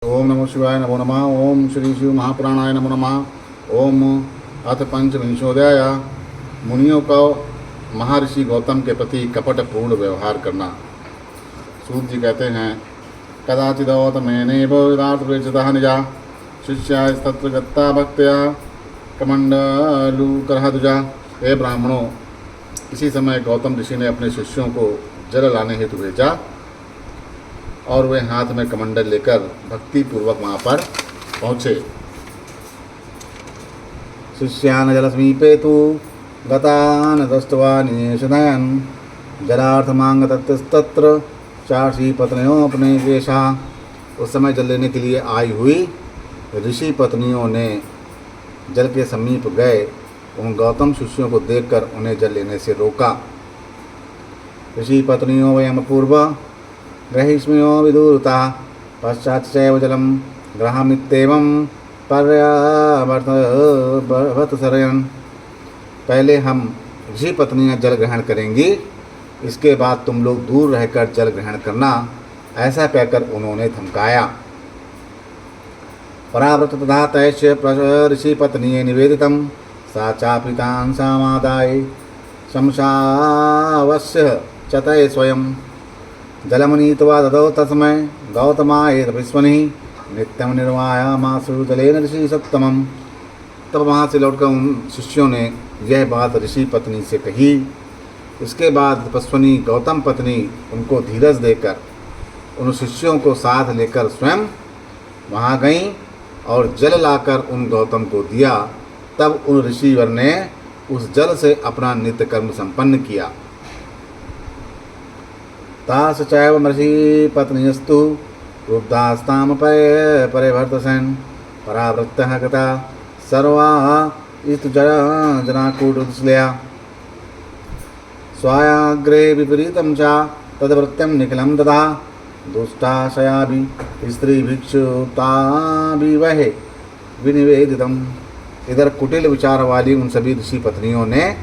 ओम नमो शिवाय नमो नमः। ओम श्री शिव महापुराणाय नमो नमः। ओम अथ पंचविंशोऽध्याय। मुनियों का महर्षि गौतम के प्रति कपटपूर्ण व्यवहार करना। सूत जी कहते हैं, कदाचिदौतमेनैव वेदार्थवेचतः निजा शिष्यास्तत्र गत्ता भक्त्या कमण्डलूकरहदुजा। हे ब्राह्मणों, इसी समय गौतम ऋषि ने अपने शिष्यों को जल लाने हेतु भेजा और वे हाथ में कमंडल लेकर भक्ति पूर्वक वहाँ पर पहुँचे। शिष्यान जलसमीपे तु गतान दृष्ट्वा निषदयन् जलार्थमांगतस्तत्र चाषी पत्नियों अपने वेशा। उस समय जल लेने के लिए आई हुई ऋषि पत्नियों ने जल के समीप गए। उन गौतम शिष्यों को देखकर उन्हें जल लेने से रोका। ऋषि पत्नियों वयम पूर्व ग्रहीष्म्यो विदूरता पश्चात् चैव जलं ग्रहामित्येवं पर्यावर्तसरयन्। पहले हम ऋषि पत्नियां जल ग्रहण करेंगी, इसके बाद तुम लोग दूर रहकर जल ग्रहण करना, ऐसा कहकर उन्होंने धमकाया। पराव्रत तथा तैश्च ऋषि पत्नी निवेदितं सा चापि तान् समादाय शंसावस्य चतये स्वयं जलमनीत्वा ददौ तस्मै गौतमाय तपस्विनी नित्यं निर्वायामासु जलेन ऋषि सत्तमम्। तब वहाँ से लौटकर उन शिष्यों ने यह बात ऋषि पत्नी से कही। इसके बाद तपस्विनी गौतम पत्नी उनको धीरज देकर उन शिष्यों को साथ लेकर स्वयं वहाँ गईं और जल लाकर उन गौतम को दिया। तब उन ऋषिवर ने उस जल से अपना नित्य कर्म संपन्न किया। तास चैव महर्षि पत्नीस्तु क्रुद्धास्ताम परिवर्तसन् परावृत्तः गता सर्वा जनाकूटुश्लया स्वायाग्रे विपरीतं च तद्वृत्तं निखिलं ददा दुष्टाशयाभि स्त्रीभिक्षुताभिवहे विनिवेदितम्। इधर कुटिल विचार वाली उन सभी ऋषि पत्नियों ने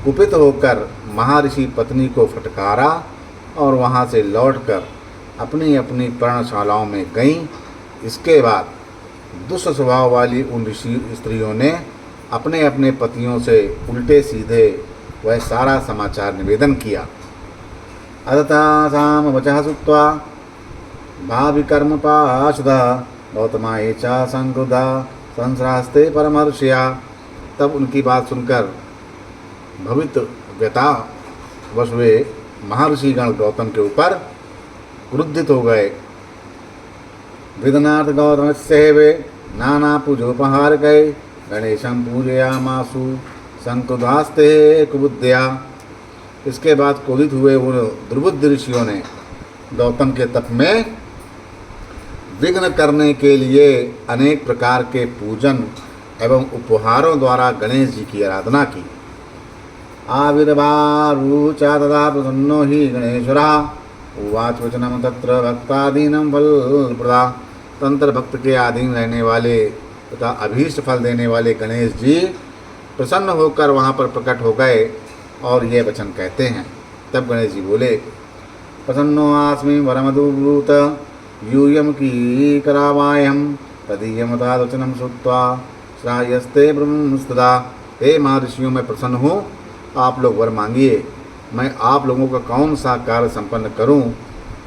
कुपित होकर महर्षि पत्नी को फटकारा और वहाँ से लौटकर अपनी अपनी पर्णशालाओं में गईं। इसके बाद दुष्ट स्वभाव वाली उन ऋषि स्त्रियों ने अपने अपने पतियों से उल्टे सीधे वह सारा समाचार निवेदन किया। अदतासाम वचः सुत्वा भाविकर्म पाशुधा गौतमाय च संक्रुधा संस्रास्ते परमर्षया। तब उनकी बात सुनकर भवित व्यथा वश वे महर्षिगण गौतम के ऊपर क्रुद्धित हो गए। विदनार्थ गौतमस्य वे नाना पूजोपहार गए गणेशं पूजयामासु संक्रुधास्ते कुबुद्धया। इसके बाद क्रोधित हुए उन दुर्बुद्ध ऋषियों ने गौतम के तप में विघ्न करने के लिए अनेक प्रकार के पूजन एवं उपहारों द्वारा गणेश जी की आराधना की। आविर्भारूचा तदा प्रसन्नो हि गणेश्वरः उवाच वचनं तत्र भक्तादीनं फलप्रदा। तंत्र भक्त के अधीन रहने वाले तथा अभीष्ट फल देने वाले गणेश जी प्रसन्न होकर वहाँ पर प्रकट हो गए और ये वचन कहते हैं। तब गणेश जी बोले, प्रसन्नो आस्मि वरमदुब्रूत यूयं की करावायं तदीयं तद्वचनं श्रुत्वा श्रायस्ते ब्रह्मस्तदा। हे महर्षियों, मैं प्रसन्न हूँ, आप लोग वर मांगिए, मैं आप लोगों का कौन सा कार्य संपन्न करूं।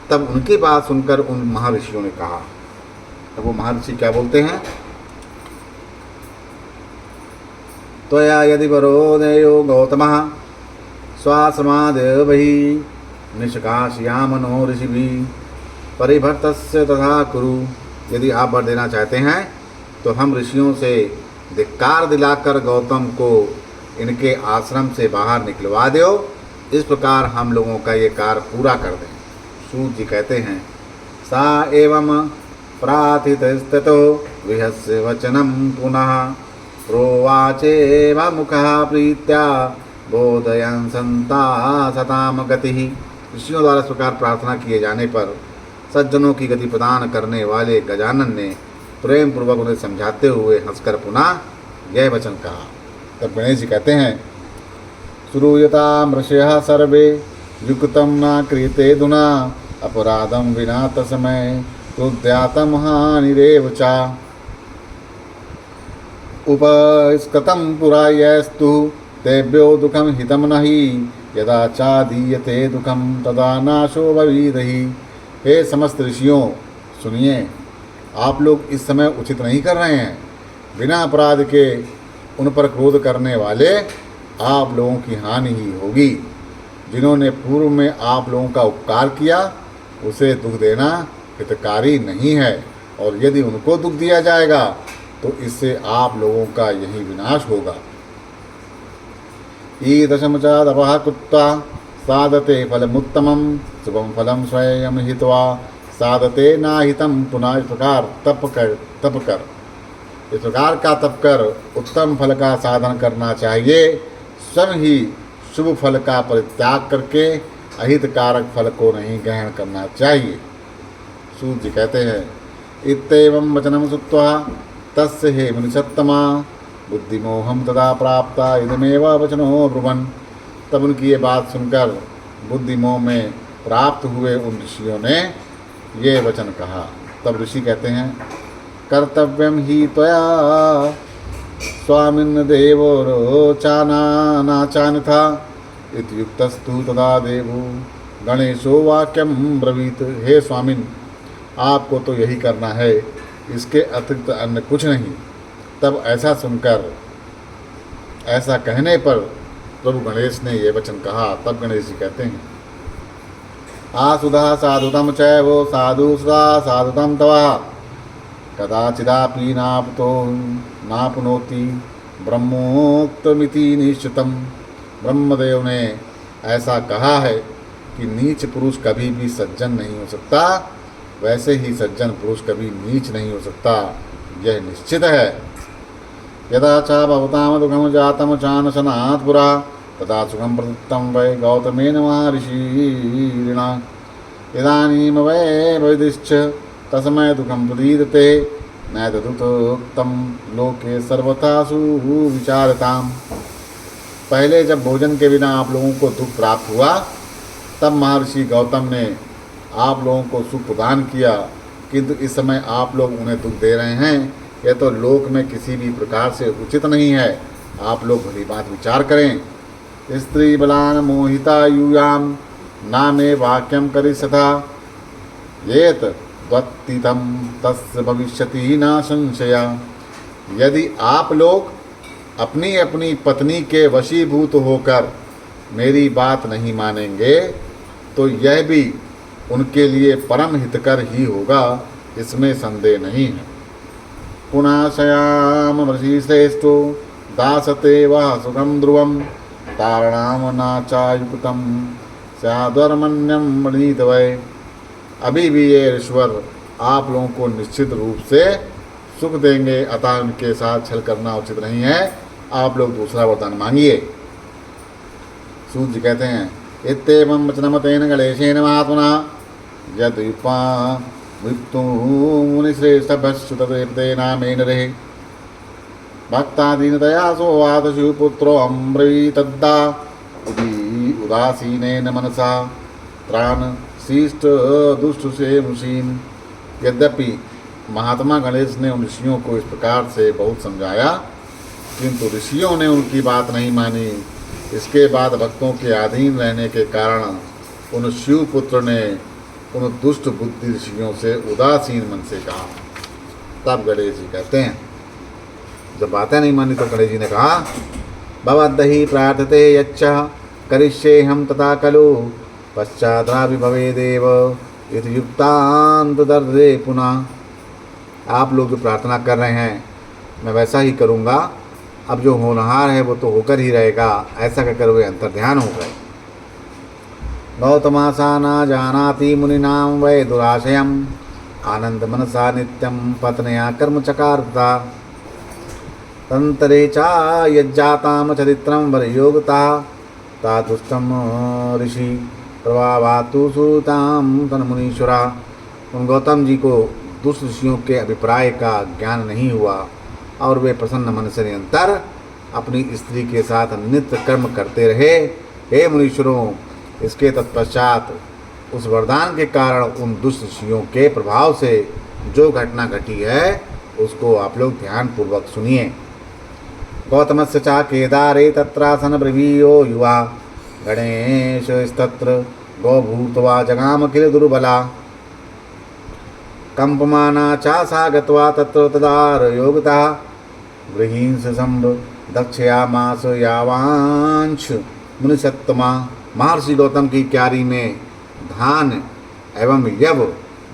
तब उनकी बात सुनकर उन महर्षियों ने कहा। तब वो महर्षि क्या बोलते हैं, त्वया यदि वरोदयो गौतमः स्वाश्रमादेवहि निष्कासयामनो ऋषिभिः परिभर्तस्य तथा कुरु। यदि आप वर देना चाहते हैं तो हम ऋषियों से धिक्कार दिलाकर गौतम को इनके आश्रम से बाहर निकलवा दो। इस प्रकार हम लोगों का ये कार्य पूरा कर दें। सूत जी कहते हैं, सा एवं प्रार्थितस्ततो विहस्य वचनं पुनः प्रोवाचेव मुखः प्रीत्या बोधयन् संता सताम गतिः। ऋषियों द्वारा इस प्रकार प्रार्थना किए जाने पर सज्जनों की गति प्रदान करने वाले गजानन ने प्रेम पूर्वक उन्हें समझाते हुए हंसकर पुनः यह वचन कहा। तब गणेश जी कहते हैं, श्रूयतां ऋषयः सर्वे युक्तं न क्रियते धुना अपराधं विना तस्मै क्रुद्यातं हानिरेव च उपस्कृतं पुरा यस्तु तेभ्यो दुःखं हितं नहि यदा चादीयते दुःखं तदा नाशो भविदहि। हे समस्त ऋषियों, सुनिए, आप लोग इस समय उचित नहीं कर रहे हैं। बिना अपराध के उन पर क्रोध करने वाले आप लोगों की हानि ही होगी। जिन्होंने पूर्व में आप लोगों का उपकार किया उसे दुख देना हितकारी नहीं है, और यदि उनको दुख दिया जाएगा तो इससे आप लोगों का यही विनाश होगा। ईदृशं च तपः कृत्वा साधते फलमुत्तमं शुभं फलं स्वयं हित्वा साधते नाहितं पुनः। इस प्रकार इस प्रकार का तप कर उत्तम फल का साधन करना चाहिए। स्वयं ही शुभ फल का परित्याग करके अहितकारक फल को नहीं ग्रहण करना चाहिए। सूत जी कहते हैं, इत्येवं वचनं श्रुत्वा तस्य हे मुनिसत्तमा बुद्धिमोहम तदा प्राप्ता इदमेव वचनो ब्रुवन्। तब उनकी ये बात सुनकर बुद्धिमोह में प्राप्त हुए उन ऋषियों ने ये वचन कहा। तब ऋषि कहते हैं, कर्तव्यम ही त्वया स्वामिन् देवो रोचानाचान था इत्युक्तस्तु तदा देवो गणेशो वाक्यम ब्रवीत। हे स्वामिन, आपको तो यही करना है, इसके अतिरिक्त अन्य कुछ नहीं। तब ऐसा सुनकर, ऐसा कहने पर प्रभु गणेश ने ये वचन कहा। तब गणेश जी कहते हैं, आसुधा साधुतम चैव साधु सुधा साधुतम तवा कदाचिदापि नापतो नापनोति ब्रह्मोक्तमिति निश्चितम। ब्रह्मदेव ने ऐसा कहा है कि नीच पुरुष कभी भी सज्जन नहीं हो सकता, वैसे ही सज्जन पुरुष कभी नीच नहीं हो सकता, यह निश्चित है। यदा च भवतां दुःखं जातं चानशनात् पुरा तदा सुखं प्रदत्तं वै गौतमेन महर्षिणा। इदानीं वै वैदिश्च तस्मै दुःखं प्रदीयते नैतदुक्तं लोके सर्वथा सुविचारताम्। पहले जब भोजन के बिना आप लोगों को दुख प्राप्त हुआ, तब महर्षि गौतम ने आप लोगों को सुख प्रदान किया, किंतु इस समय आप लोग उन्हें दुख दे रहे हैं। यह तो लोक में किसी भी प्रकार से उचित नहीं है। आप लोग भली बात विचार करें। स्त्री बलान मोहिता यूयाम नामे वाक्यम करिष्यथा येत द्वत्तितं तस्य भविष्यति न संशया। यदि आप लोग अपनी अपनी पत्नी के वशीभूत होकर मेरी बात नहीं मानेंगे तो यह भी उनके लिए परम हितकर ही होगा, इसमें संदेह नहीं है। पुनः शयाम वशीश्रेष्ठो दासते वह सुखम ध्रुवम तारणाम नाचायुक्तम स्याद्वर्मण्यम मणित वै। अभी भी ये ईश्वर आप लोगों को निश्चित रूप से सुख देंगे, अतः उनके साथ छल करना उचित नहीं है। आप लोग दूसरा वरदान मांगिए। सूत जी कहते हैं, इत्येवं वचनं तेन गणेशेन महात्मना यद्विपा विप्तु मुनिश्रेष्ठभ्यश्च तदेवतेनामेन रहे भक्तादीनतया सोवात शिवपुत्रो अम्ब्रवीतद्दा उदासीनेन मनसा त्राण शिष्ट दुष्ट से मुशीन। यद्यपि महात्मा गणेश ने उन ऋषियों को इस प्रकार से बहुत समझाया, किंतु ऋषियों ने उनकी बात नहीं मानी। इसके बाद भक्तों के अधीन रहने के कारण उन शिवपुत्र ने उन दुष्ट बुद्धि ऋषियों से उदासीन मन से कहा। तब गणेश जी कहते हैं, जब बातें नहीं मानी तो गणेश जी ने कहा, भवद्दहि प्रार्थते यच्च करिष्ये हम तथा खलु पश्चाद्रापि भवेदेव इति युक्तान्तर्दे पुनः। आप लोग जो प्रार्थना कर रहे हैं मैं वैसा ही करूँगा, अब जो होनहार है वो तो होकर ही रहेगा। ऐसा कहकर वे अंतर्ध्यान हो गए। गौतमासा न जानाति मुनिनां वै दुराशयम् आनंद मनसा नित्यं पत्न्या कर्म चकारता तंतरे चा यज्जाताम चरित्रं वरयोगता तातुष्टम ऋषि प्रभावातु सुताम तन्मुनीश्वरा। उन गौतम जी को दुष्ट ऋषियों के अभिप्राय का ज्ञान नहीं हुआ और वे प्रसन्न मन से निरंतर अपनी स्त्री के साथ नित्य कर्म करते रहे। हे मुनीश्वरों, इसके तत्पश्चात उस वरदान के कारण उन दुष्ट ऋषियों के प्रभाव से जो घटना घटी है उसको आप लोग ध्यानपूर्वक सुनिए। गौतमस्य च केदारे तत्रासन ब्रवीयो युवा गणेशस्तत्र गौभूत्वा जगाम किल दुर्बला कंपमाना चा सा गत्वा तत्र तदार योगता गृहींस संभ दक्षयामास यावांश मुनिसत्तमा। महर्षि गौतम की क्यारी में धान एवं यव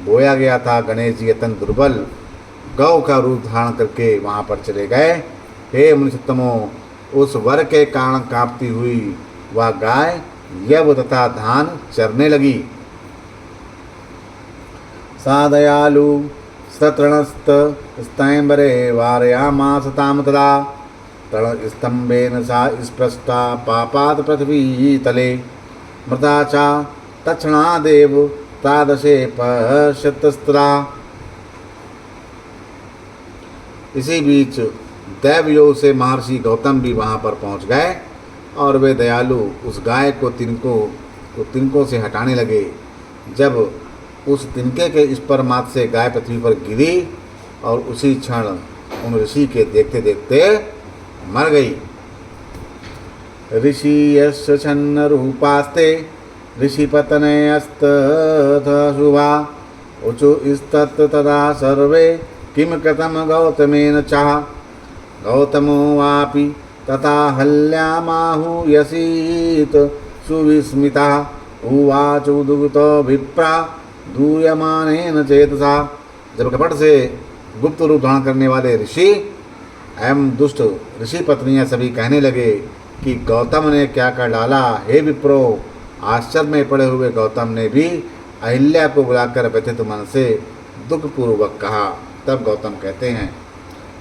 बोया गया था। गणेश जी अत्यंत दुर्बल गौ का रूप धारण करके वहाँ पर चले गए। हे मुनिसत्तमो, उस वर के कारण कांपती हुई वह गाय यव तथा धान चरने लगी। सा दयालु स्तृणस्त स्तंबरे वारयामास ताम तदा तृण स्तंभेन सा स्पृष्टा पापात पृथ्वी तले मृता चा तक्षणादेव तादशे पश्यतस्त्रा। इसी बीच दैवयोग से महर्षि गौतम भी वहाँ पर पहुँच गए और वे दयालु उस गाय को तिनकों से हटाने लगे। जब उस तिनके के स्पर मात्र से गाय पृथ्वी पर गिरी और उसी क्षण उन ऋषि के देखते देखते मर गई। ऋषि यस्य छन्न रूपास्ते ऋषिपतने अस्तथ शुभा उचु स्तत् तदा सर्वे किम कृतं गौतमेन चाह गौतमो वापि तथा हल्यामाहु यसीत सुविस्मिता उवाच उदुगतो विप्रा दूयमानेन चेतसा। जब कपट से गुप्त रूप धारण करने वाले ऋषि एवं दुष्ट ऋषि पत्नियां सभी कहने लगे कि गौतम ने क्या कर डाला। हे विप्रो, आश्चर्य में पड़े हुए गौतम ने भी अहिल्या को बुलाकर व्यथित मन से दुखपूर्वक कहा। तब गौतम कहते हैं,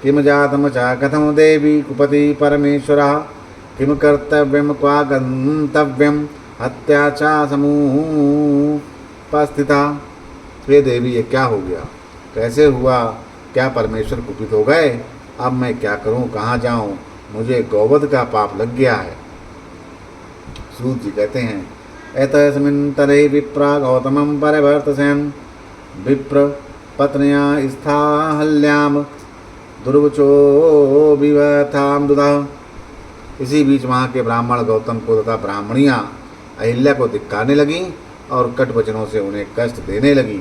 किम जातम चा कथम देवी कुपति परमेश्वरा किम कर्तव्यम क्वा गंतव्यम हत्या चा समुपस्थिता। हे देवी, ये क्या हो गया, कैसे हुआ, क्या परमेश्वर कुपित हो गए? अब मैं क्या करूं, कहाँ जाऊं, मुझे गौवध का पाप लग गया है। सूत जी कहते हैं, एतस्मिन् तरे विप्रा गौतमं परिवर्तयन् विप्र पत्न्या स्थाहल्याम दुर्वचो विवथाम दुदः। इसी बीच वहाँ के ब्राह्मण गौतम को तथा ब्राह्मणियाँ अहिल्या को धिक्कारने लगीं और कट वचनों से उन्हें कष्ट देने लगी।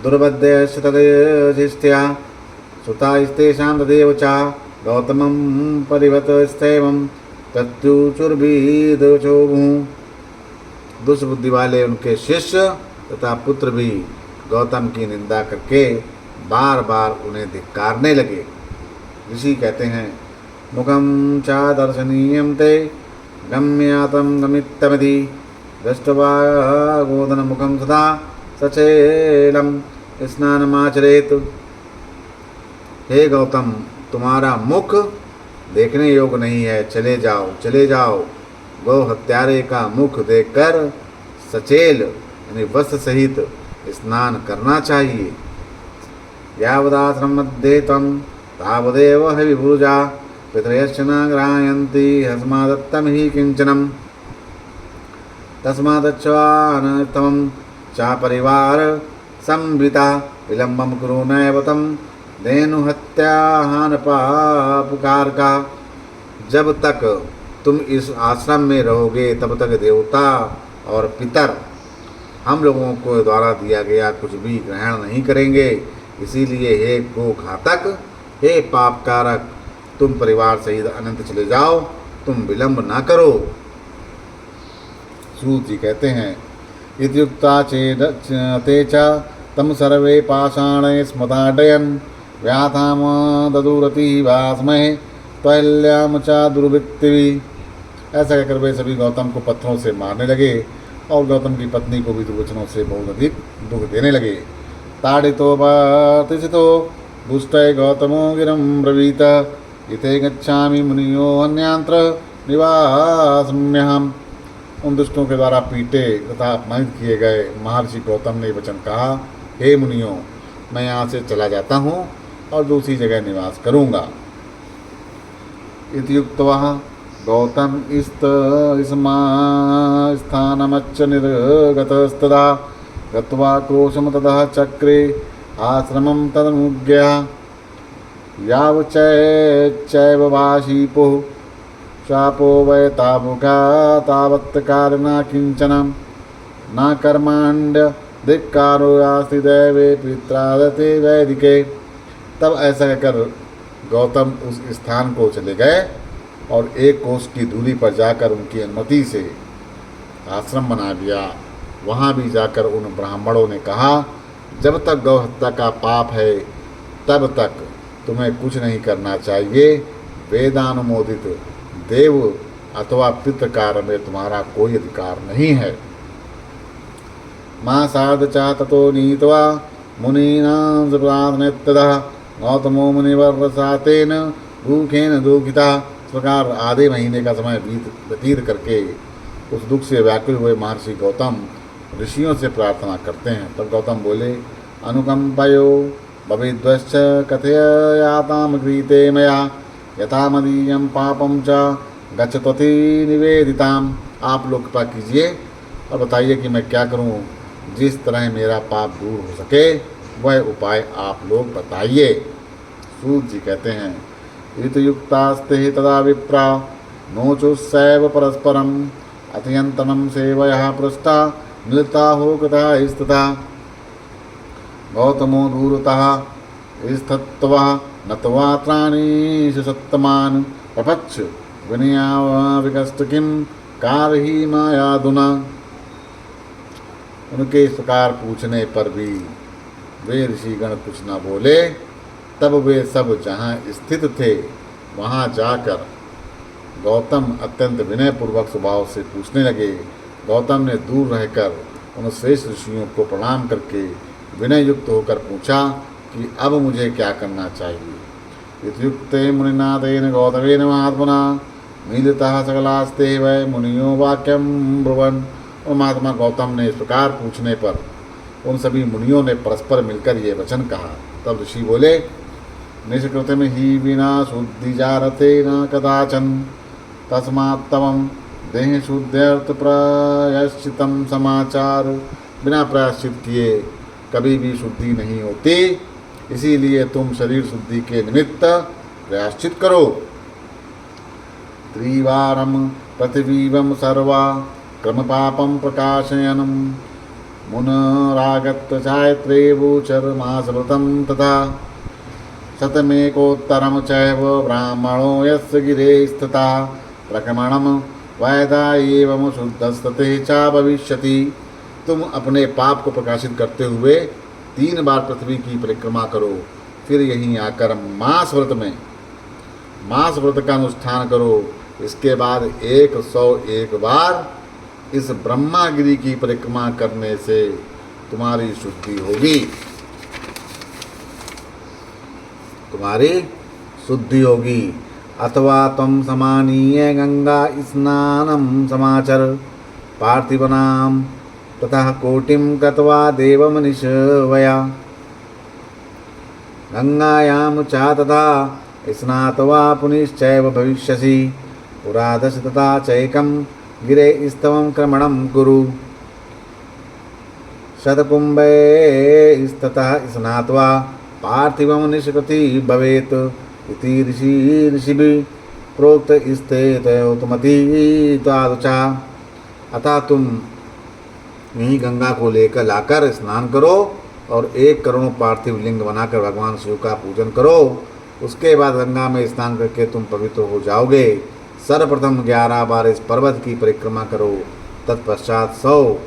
दुर्बध्यश्च तदधिष्ठ्या सुतास्तेषां तदेव चा गौतमं परिवतस्थैवं तत्युचुर्भिदचोभूः। दुष्बुद्धि वाले उनके शिष्य तथा पुत्र भी गौतम की निंदा करके बार बार उन्हें धिक्कारने लगे। ऋषि कहते हैं, मुखम चा दर्शनीयं ते गम्यातं गमित्तमधि दृष्ट्वा गोदन मुखम सदा सचेलं स्नानमाचरेत। हे गौतम, तुम्हारा मुख देखने योग्य नहीं है, चले जाओ चले जाओ। गौ हत्यारे का मुख देखकर सचेल यानी वस्त्र सहित स्नान करना चाहिए। यावदाश्रम मध्ये त्वं तावदेव हविभुजा पितरयश्च न ग्राह्यन्ति हस्मादत्तं हि किंचनम् तस्मादच्चानतमं चा परिवार संविता विलम्बं कुरु नैव तं धेनुहत्याहान पापकारका। जब तक तुम इस आश्रम में रहोगे तब तक देवता और पितर हम लोगों को द्वारा दिया गया कुछ भी ग्रहण नहीं करेंगे। इसीलिए हे गो घातक, हे पापकारक, तुम परिवार सहित अनंत चले जाओ, तुम विलंब ना करो। सूत जी कहते हैं, इत्युक्ता ते च तम सर्वे पाषाणे स्मदाडयन् व्याथाम ददुरति वास्महे त्वल्याम च दुर्वृत्ति। ऐसा कहकर वे सभी गौतम को पत्थरों से मारने लगे और गौतम की पत्नी को भी दुर्वचनों से बहुत अधिक दुख देने लगे। ताड़ितो वातिसितो दुष्टय गौतमो गिरं ब्रवीत इते गच्छामि मुनियो अन्यांत्र निवासम्यहम्। उन दुष्टों के द्वारा पीटे तथा अपमानित किए गए महर्षि गौतम ने वचन कहा, हे मुनियों, मैं यहाँ से चला जाता हूँ और दूसरी जगह निवास करूँगा। इत्युक्त्वा गौतम स्मा स्थानमच्च निर्गतस्तदा गत्वा क्रोशम ततः चक्रे आश्रमं तदनुज्ञया यावच्चैव वाशीपो शापो वै तावुका तावत्कारिणा किंचन न कर्माण्य धिक्कारो यास्ति दैवे पित्रादते वैदिके। तब ऐसा कहकर गौतम उस स्थान को चले गए और 1 कोस की दूरी पर जाकर उनकी अनुमति से आश्रम बना दिया। वहाँ भी जाकर उन ब्राह्मणों ने कहा, जब तक गौ हत्या का पाप है तब तक तुम्हें कुछ नहीं करना चाहिए। वेदानुमोदित देव अथवा पितृ कार्य में तुम्हारा कोई अधिकार नहीं है। माँ सार्धचा ततो नीत्वा मुनीनां प्रार्थनेत्तदा गौतमो मुनिवर्सातेन दुखेन दुखिता। इस प्रकार आधे महीने का समय व्यतीत करके उस दुख से व्याकुल हुए महर्षि गौतम ऋषियों से प्रार्थना करते हैं। तब गौतम बोले, अनुकंपयो भवेद्वश्च कथयाताम गृहीते मया यथा मदीयं पापं च गच्छति निवेदिताम। आप लोग कृपा कीजिए और बताइए कि मैं क्या करूं जिस तरह मेरा पाप दूर हो सके, वह उपाय आप लोग बताइए। सूत जी कहते हैं, ऋतुयुक्तास्ते तदा विप्रा नोचुस्सैव परस्परम अत्यंतनम सेवया पृष्ठा मिलता हो कथा स्तथा गौतमो दूरतः स्थित्वा नत्वा त्राणीश सत्तमान प्रपच्छ विनया विकस्त किम कारही मायादुना। उनके इस प्रकार पूछने पर भी वे ऋषिगण कुछ न बोले। तब वे सब जहाँ स्थित थे वहाँ जाकर गौतम अत्यंत विनयपूर्वक स्वभाव से पूछने लगे। गौतम ने दूर रहकर उन श्रेष्ठ ऋषियों को प्रणाम करके विनय युक्त होकर पूछा कि अब मुझे क्या करना चाहिए। युक्ते मुनिनाथेन गौतमेन महात्मना मीलितः सकलास्ते वै मुनियो वाक्यम ब्रुवन्। और महात्मा गौतम ने इस प्रकार पूछने पर उन सभी मुनियों ने परस्पर मिलकर ये वचन कहा। तब ऋषि बोले, निष्कृतम ही विना शुद्धि जारते न कदाचन तस्मात् तवं देह शुद्ध्यर्थ प्रायश्चितम समाचार। बिना प्रायश्चित किए कभी भी शुद्धि नहीं होती, इसीलिए तुम शरीर शुद्धि के निमित्त प्रायश्चित करो। त्रिवारम पृथिवीवं सर्वा क्रम पापम प्रकाशयनम मुनरागत चायत्रे वोचरमासव्रतं तथा शतमेकोत्तरम चैव ब्राह्मणो यस्य गिरे स्थिता प्रक्रमणम वैदा एवं शुद्धस्तते चा भविष्यति। तुम अपने पाप को प्रकाशित करते हुए 3 बार पृथ्वी की परिक्रमा करो, फिर यहीं आकर मास व्रत का अनुष्ठान करो। इसके बाद 101 बार इस ब्रह्मागिरी की परिक्रमा करने से तुम्हारी शुद्धि होगी। अथवा तम समानीय गंगा स्नानं समाचर पार्थिवनां ततः कोटिं गत्वा देवमनिषवया गंगायां च तथा स्नात्वा पुनश्चैव भविष्यसि पुरादश तथा चैकं गिरे स्तवं क्रमणं कुरु शतकुंभे स्ततः स्नात्वा पार्थिवं निष्कृति भवेत् इति ऋषिभिः प्रोक्त स्ते तयोतमति तादृचा। अतः तुम यहीं गंगा को लेकर लाकर स्नान करो और 1 करोड़ पार्थिव लिंग बनाकर भगवान शिव का पूजन करो। उसके बाद गंगा में स्नान करके तुम पवित्र हो जाओगे। सर्वप्रथम 11 बार इस पर्वत की परिक्रमा करो, तत्पश्चात 100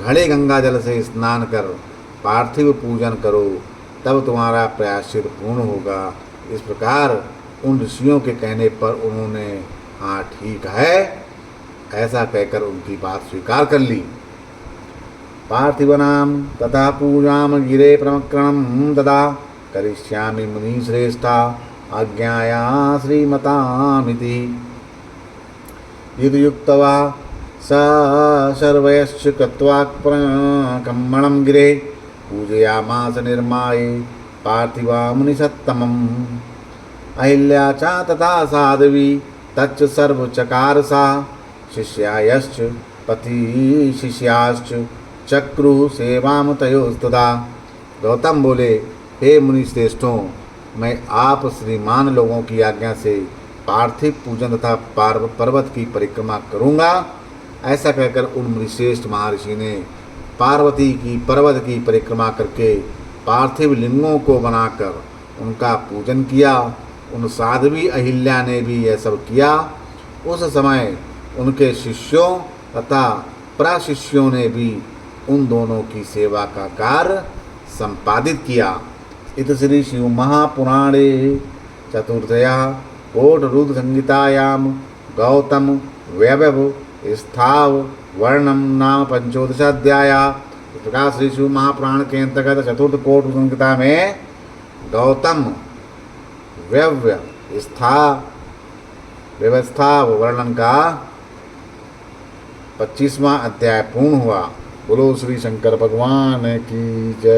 घड़े गंगा जल से स्नान कर पार्थिव पूजन करो, तब तुम्हारा प्रायश्चित पूर्ण होगा। इस प्रकार उन ऋषियों के कहने पर उन्होंने हाँ ठीक है ऐसा कहकर उनकी बात स्वीकार कर ली। पार्थिवनां तथा पूजां गिरे प्रमक्रणं तदा करिष्यामि मुनिश्रेष्ठा आज्ञाया श्रीमतामिति युक्त्वा स सर्वयश्च कृत्वा कम्मणं गिरे पूजयामास निर्माये पार्थिवा मुनिसत्तमम्। अहिल्या च तथा साध्वी तच्च सर्व चकार सा शिष्यायश्च पति शिष्याश्च चक्रु सेवाम तयोस्तदा। गौतम बोले, हे मुनि श्रेष्ठों, मैं आप श्रीमान लोगों की आज्ञा से पार्थिव पूजन तथा पर्वत की परिक्रमा करूँगा। ऐसा कहकर उन मुनिश्रेष्ठ महर्षि ने पार्वती की पर्वत की परिक्रमा करके पार्थिव लिंगों को बनाकर उनका पूजन किया। उन साध्वी अहिल्या ने भी यह सब किया। उस समय उनके शिष्यों तथा प्रशिष्यों ने भी उन दोनों की सेवा का कार्य संपादित किया। इत श्री शिव महापुराणे चतुर्थया कोटरुद्र संहितायाम गौतम वैभव स्थाव वर्णम नाम पंचोदशाध्याय। इस प्रकार श्री शिव महापुराण के अंतर्गत चतुर्थ कोट संहिता में गौतम व्यवस्था वर्णन का 25वां अध्याय पूर्ण हुआ। बोलो श्री शंकर भगवान की जय।